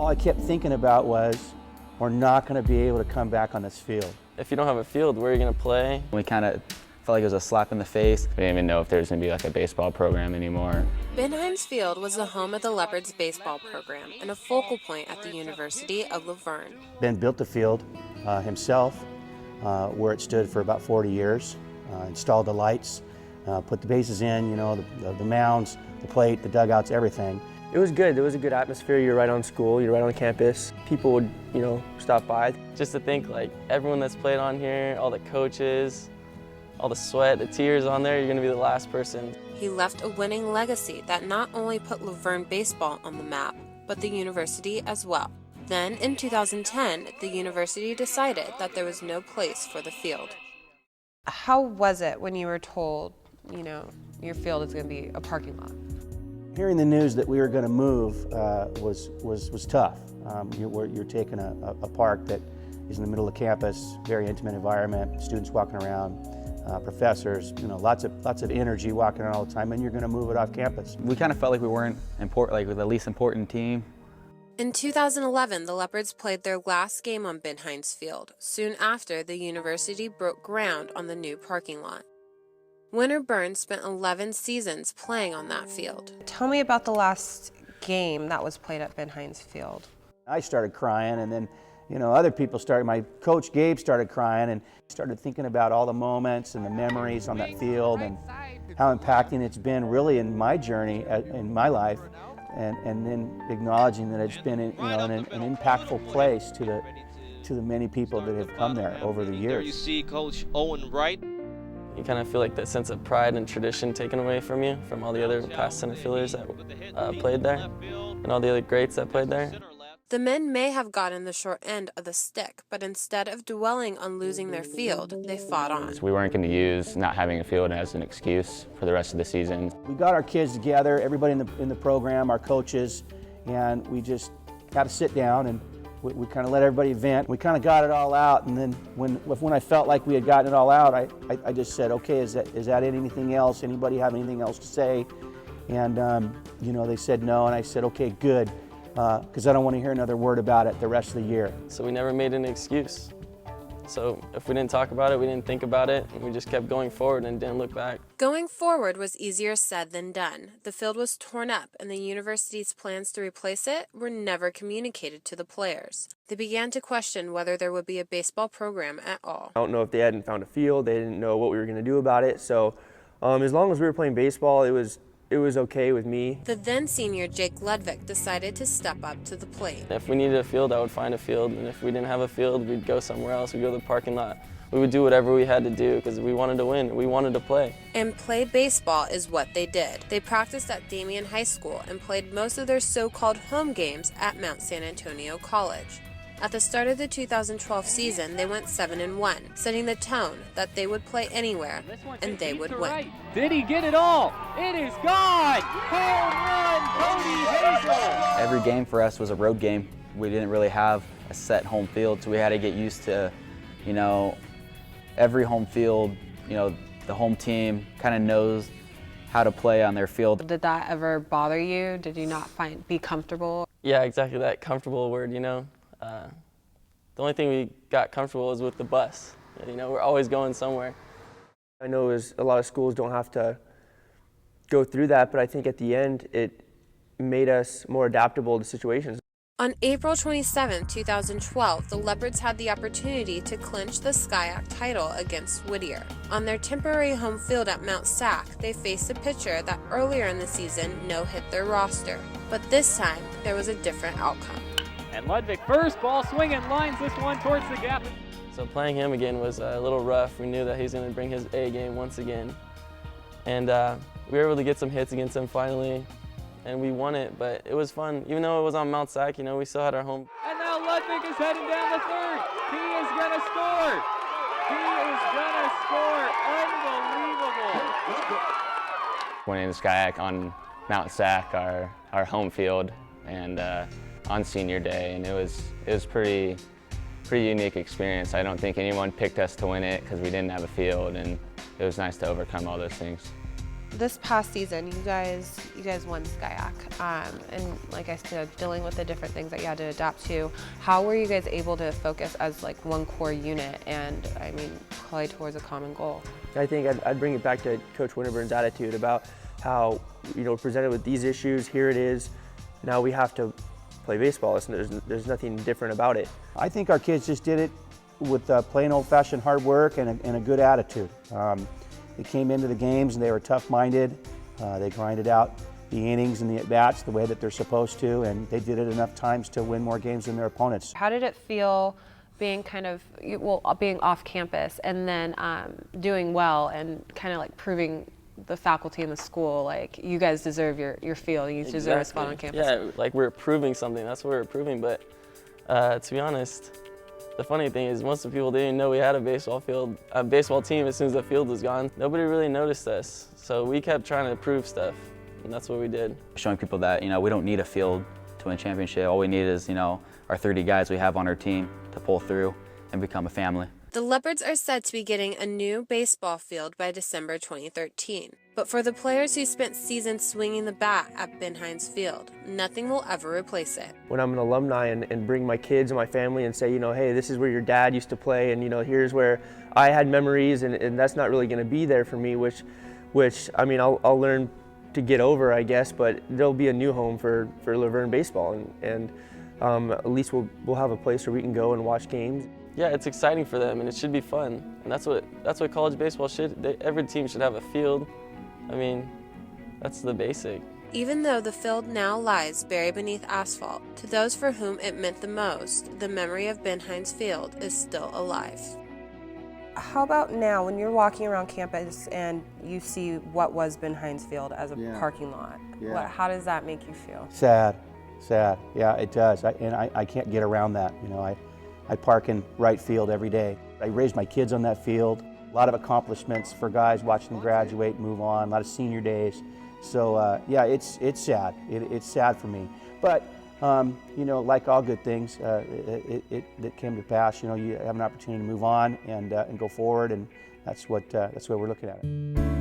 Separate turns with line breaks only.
All I kept thinking about was, we're not going to be able to come back on this field.
If you don't have a field, where are you going to play?
We kind of felt like it was a slap in the face. We didn't even know if there was going to be like a baseball program anymore.
Benheims Field was the home of the Leopards baseball program and a focal point at the University of Laverne.
Ben built the field himself, where it stood for about 40 years, installed the lights, put the bases in, you know, the mounds, the plate, the dugouts, everything.
It was good. There was a good atmosphere. You're right on school. You're right on campus. People would, you know, stop by.
Just to think, like, everyone that's played on here, all the coaches, all the sweat, the tears on there, you're going to be the last person.
He left a winning legacy that not only put Laverne baseball on the map, but the university as well. Then, in 2010, the university decided that there was no place for the field.
How was it when you were told, you know, your field is going to be a parking lot?
Hearing the news that we were going to move was tough. You're taking a park that is in the middle of campus, very intimate environment, students walking around, professors, you know, lots of energy walking around all the time, and you're going to move it off campus.
We kind of felt like we weren't important, like the least important team.
In 2011, the Leopards played their last game on Benheims Field. Soon after, the university broke ground on the new parking lot. Winter Burns spent 11 seasons playing on that field.
Tell me about the last game that was played at Benheims Field.
I started crying, and then, you know, other people started, my coach Gabe started crying, and started thinking about all the moments and the memories on that field and how impacting it's been really in my journey, in my life, and then acknowledging that it's been, you know, an impactful place to the many people that have come there over the years.
You see Coach Owen Wright.
You kind of feel like that sense of pride and tradition taken away from you, from all the other past center fielders that played there, and all the other greats that played there.
The men may have gotten the short end of the stick, but instead of dwelling on losing their field, they fought on.
We weren't going to use not having a field as an excuse for the rest of the season.
We got our kids together, everybody in the program, our coaches, and we just had to sit down and we kind of let everybody vent. We kind of got it all out, and then when I felt like we had gotten it all out, I just said, okay, is that anything else? Anybody have anything else to say? And you know, they said no, and I said, okay, good, because I don't want to hear another word about it the rest of the year.
So we never made an excuse. So if we didn't talk about it, we didn't think about it, and we just kept going forward and didn't look back.
Going forward was easier said than done. The field was torn up, and the university's plans to replace it were never communicated to the players. They began to question whether there would be a baseball program at all.
I don't know if they hadn't found a field. They didn't know what we were going to do about it. So as long as we were playing baseball, it was okay with me.
The then senior Jake Ludwig decided to step up to the plate.
If we needed a field, I would find a field, and if we didn't have a field, we'd go somewhere else. We'd go to the parking lot. We would do whatever we had to do because we wanted to win. We wanted to play.
And play baseball is what they did. They practiced at Damien High School and played most of their so-called home games at Mount San Antonio College. At the start of the 2012 season, they went 7-1, setting the tone that they would play anywhere and they would win.
Did he get it all? It is gone! Home run, Cody Hazel!
Every game for us was a road game. We didn't really have a set home field, so we had to get used to, you know, every home field, you know, the home team kind of knows how to play on their field.
Did that ever bother you? Did you not be comfortable?
Yeah, exactly, that comfortable word, you know. The only thing we got comfortable was with the bus. You know, we're always going somewhere.
I know a lot of schools don't have to go through that, but I think at the end it made us more adaptable to situations.
On April 27, 2012, the Leopards had the opportunity to clinch the SCIAC title against Whittier. On their temporary home field at Mount Sac, they faced a pitcher that earlier in the season no-hit their roster. But this time, there was a different outcome.
And Ludwig, first ball swinging, lines this one towards the gap.
So playing him again was a little rough. We knew that he was going to bring his A game once again. And we were able to get some hits against him finally, and we won it, but it was fun. Even though it was on Mount Sac, you know, we still had our home.
And now Ludwig is heading down the third. He is going to score. He is going to score. Unbelievable.
Winning the SCIAC on Mount Sac, our home field, and on senior day, and it was pretty unique experience. I don't think anyone picked us to win it because we didn't have a field, and it was nice to overcome all those things.
This past season, you guys won SCIAC, and like I said, dealing with the different things that you had to adapt to. How were you guys able to focus as like one core unit, and I mean, play towards a common goal?
I think I'd bring it back to Coach Winterburn's attitude about how, presented with these issues, here it is, now we have to play baseball. There's nothing different about it.
I think our kids just did it with plain old-fashioned hard work and a good attitude. They came into the games and they were tough-minded. They grinded out the innings and the at-bats the way that they're supposed to, and they did it enough times to win more games than their opponents.
How did it feel being being off campus and then doing well and kind of like proving the faculty in the school, like, you guys deserve your field, you deserve a spot on campus?
Yeah, like we're proving something, that's what we're proving, but to be honest, the funny thing is most of the people didn't even know we had a baseball team as soon as the field was gone. Nobody really noticed us, so we kept trying to prove stuff, and that's what we did.
Showing people that, we don't need a field to win a championship. All we need is, our 30 guys we have on our team to pull through and become a family.
The Leopards are said to be getting a new baseball field by December 2013. But for the players who spent seasons swinging the bat at Ben Hines Field, nothing will ever replace it.
When I'm an alumni and bring my kids and my family and say, hey, this is where your dad used to play, and here's where I had memories, and that's not really going to be there for me, which I mean, I'll learn to get over, I guess, but there'll be a new home for Laverne baseball, and at least we'll have a place where we can go and watch games.
Yeah, it's exciting for them, and it should be fun, and that's what college baseball should. Every team should have a field. I mean, that's the basic.
Even though the field now lies buried beneath asphalt, to those for whom it meant the most, the memory of Ben Hines Field is still alive.
How about now, when you're walking around campus and you see what was Ben Hines Field as a parking lot?
Yeah.
How does that make you feel?
Sad. Yeah, it does. I can't get around that. I park in right field every day. I raised my kids on that field. A lot of accomplishments for guys, watching them graduate, move on, a lot of senior days. So yeah, it's sad. It's sad for me. But like all good things, it came to pass. You have an opportunity to move on and go forward, and that's what we're looking at.